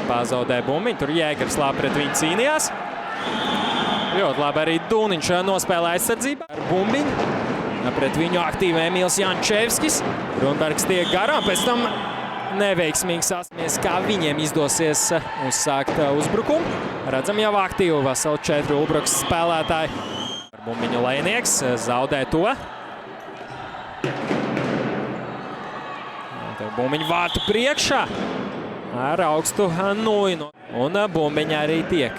Pazaudē bumbiņu, tur Jēgers labi pret viņu cīnījās. Ļoti labi arī Dūniņš nospēlē aizsardzībā ar bumbiņu. Pret viņu aktīvi Emīls Jančevskis. Grunbergs tiek garām, pēc tam neveiksmīgi sasmies, kā viņiem izdosies uzsākt uzbrukumu. Redzam jau aktīvu veselu 4 Ulbrukas spēlētāji. Ar bumbiņu Lēnieks zaudē to. Bumbiņu vārtu priekšā ar augstu nuinu. Un bumbiņa arī tiek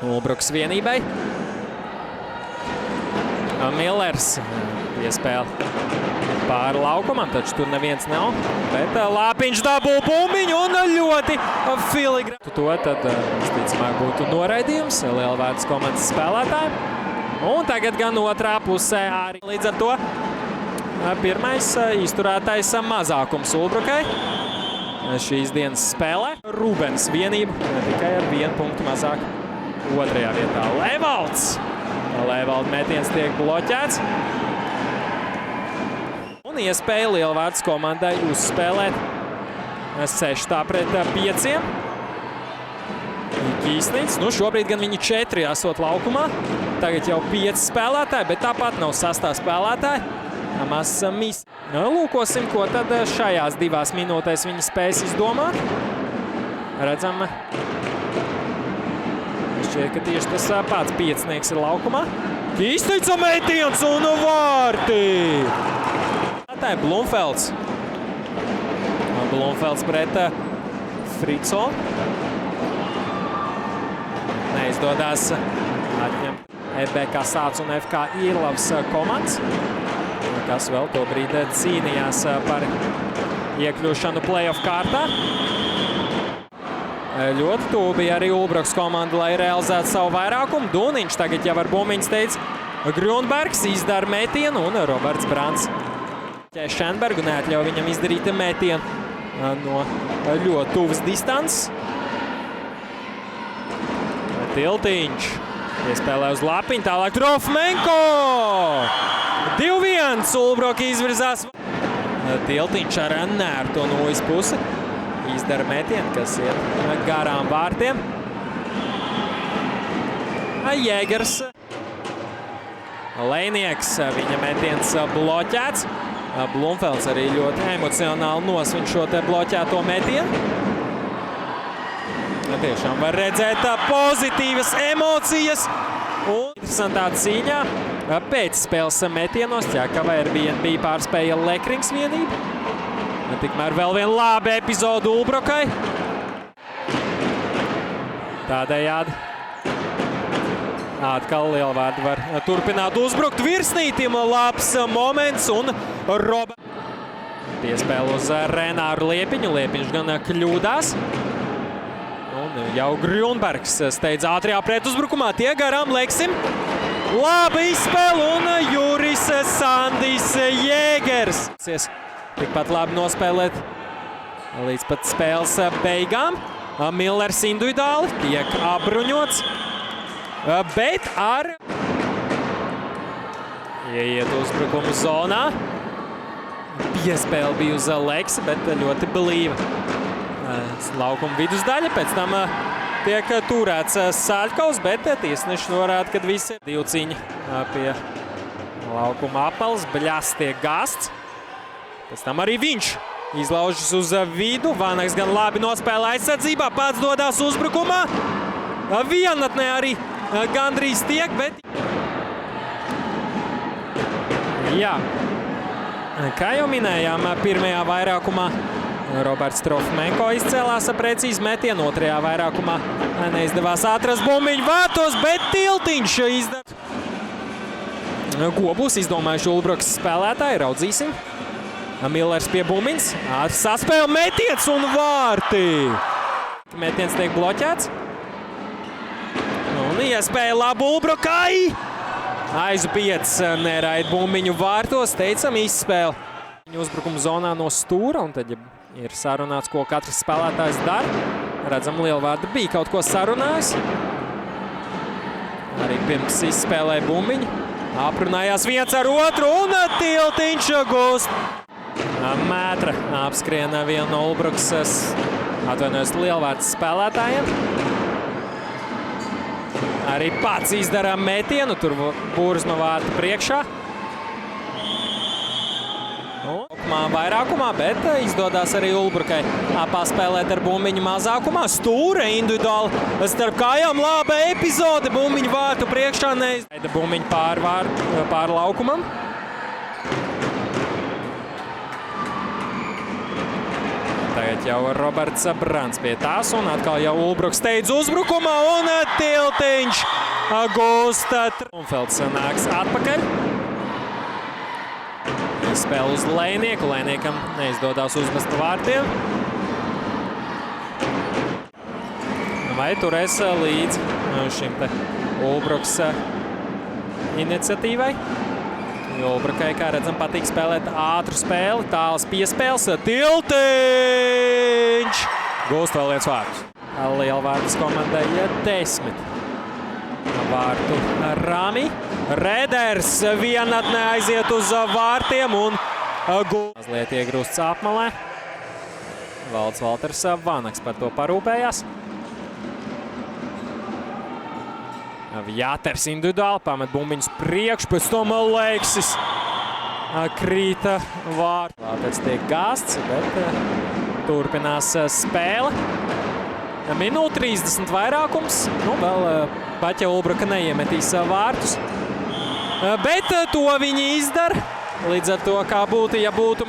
Ulbrukas vienībai. Millers piespēle pāri laukumam, taču tur neviens nav. Bet Lāpiņš dabū bumbiņu un ļoti filigrāni. To tad, visticamāk, būtu noraidījums Lielvārdas komandas spēlētājiem. Un tagad gan otrā pusē arī. Līdz ar to pirmais izturētais mazākums Ulbrukai šīs dienas spēlē. Rubens vienība tikai ar 1 punktu mazāk otrajā vietā. Levalds metiens tiek bloķēts. Un iespēja Lielvārdas komandai uzspēlēt 6 pret 5. Kīsnīts. Nu, šobrīd gan viņi 4 esot laukumā. Tagad jau 5 spēlētāji, bet tāpat nav 6. spēlētāji. Mazs mis. Lūkosim, ko tad šajās 2 minūtēs viņi spēs izdomāt. Redzam, šķiet, ka tieši tas pats piecinieks ir laukumā. Kīsnīca metiens un vārti! Tā ir Blumfelds. Blumfelds pret Frico. Neizdodas atņemt EBK Sāc un FK Īrlavas komandas, kas vēl to brīdi cīnījās par iekļūšanu play-off kārtā. Ļoti tuvu bija arī Ulbrukas komanda, lai realizētu savu vairākumu. Dūniņš tagad jau ar bumbiņu steidz. Grunbergs izdara metienu un Roberts Brants Šenbergu neatļauj viņam izdarīt metienu no ļoti tuvas distances. Tiltiņš piespēlē uz Lapiņu, tālāk Trofmenko! 2-1 Ulbruka izvirzās. Tiltiņš ar nērto nojas pusi izdara metienu, kas ir garām vārtiem. Jēgers. Lēnieks, viņa metiens bloķēts. Blumfelds arī ļoti emocionāli nosvin šo te bloķēto metienu. Tiešām var redzēt pozitīvas emocijas. Un interesantā cīņā pēc spēles metienos Ķekavai ar BNB pārspēja Lekrings vienību. Tikmēr vēl viena laba epizode Ulbrukai. Tādējādi atkal Lielvārda var turpināt uzbrukt virsnītim. Labs moments un piespēle uz Renāru Liepiņu. Liepiņš gan kļūdās. Un jau Grunbergs steidz ātrajā pretuzbrukumā. Tie garām Leksim. Laba izspēle un Juris Sandis Jēgers. Tikpat labi nospēlēt līdz pat spēles beigām. Millers individuāli tiek apbruņots, bet ar ieiet uzbrukumu zonā. Piespēle bija uz Leksi, bet ļoti blīva laukuma vidusdaļa. Pēc tam tiek turēts Saļkaus, bet tiesneši norāda, ka visi divu cīņi pie laukuma apals. Bļas tiek gāsts. Pēc tam arī viņš izlaužas uz vidu. Vanags gan labi nospēlē aizsardzībā, pats dodās uzbrukumā. Vienatnē arī gandrīz tiek, bet... Jā, kā jau minējām, pirmajā vairākumā Roberts Trofmenko izcēlās precīzi metienu, otrajā vairākumā neizdevās atrast bumbiņu vārtos, bet Tiltiņš izdara. Ko būs izdomājuši Ulbrukas spēlētāji, raudzīsim. Millers pie bumbiņas, saspēle metiens un vārti. Metiens tiek bloķēts. Un iespēja labu Ulbrukai. Aizpiets neraid bumbiņu vārtos, teicam izspēle. Uzbrukuma zonā no stūra, un tad ir sarunāts, ko katrs spēlētājs dara. Redzam, Lielvārda bija kaut ko sarunājis. Arī pirms izspēlēja bumbiņu. Aprunājās viens ar otru un Tiltiņš gūst. Mētra apskrien vienu no Ulbruksas, atvainojos, lielvārds spēlētājiem. Arī pats izdara metienu, tur Burzma vārta priekšā. Vairākumā, bet izdodās arī Ulbrukai paspēlēt ar bumbiņu mazākumā. Stūre individuāli starp kājām, laba epizode, bumbiņu vārtu priekšā neizdaida bumbiņu pār laukumam. Tagad jau Roberts Brants pie tās un atkal jau Ulbruks steidz uzbrukumā un Tiltiņš gūst. Trumfelds nāks atpakaļ. Spēle uz Lēnieku. Lēniekam neizdodās uzmest vārtiem. Vai turēs līdz šim te Ulbruks iniciatīvai? Ulbrukai, kā redzam, patīk spēlēt ātru spēli, tāls piespēles. Tiltiņš gūst vēl viens vārtus. Lielvārdas komandai 10 vārtu rāmī. Reders vienatnē aiziet uz vārtiem un gūst. Mazliet iegrūsts apmalē. Valds Valters Vanaks par to parūpējās. Jāters individuāli pamet bumbiņus priekš, pēc tam Leksis krīta vārtu. Valters tiek gāsts, bet turpinās spēle. Minūte 30 vairākums. Nu, vēl Paķa Ulbruka neiemetīs vārtus. Bet to viņi izdara. Līdz ar to, kā būtu, ja būtu.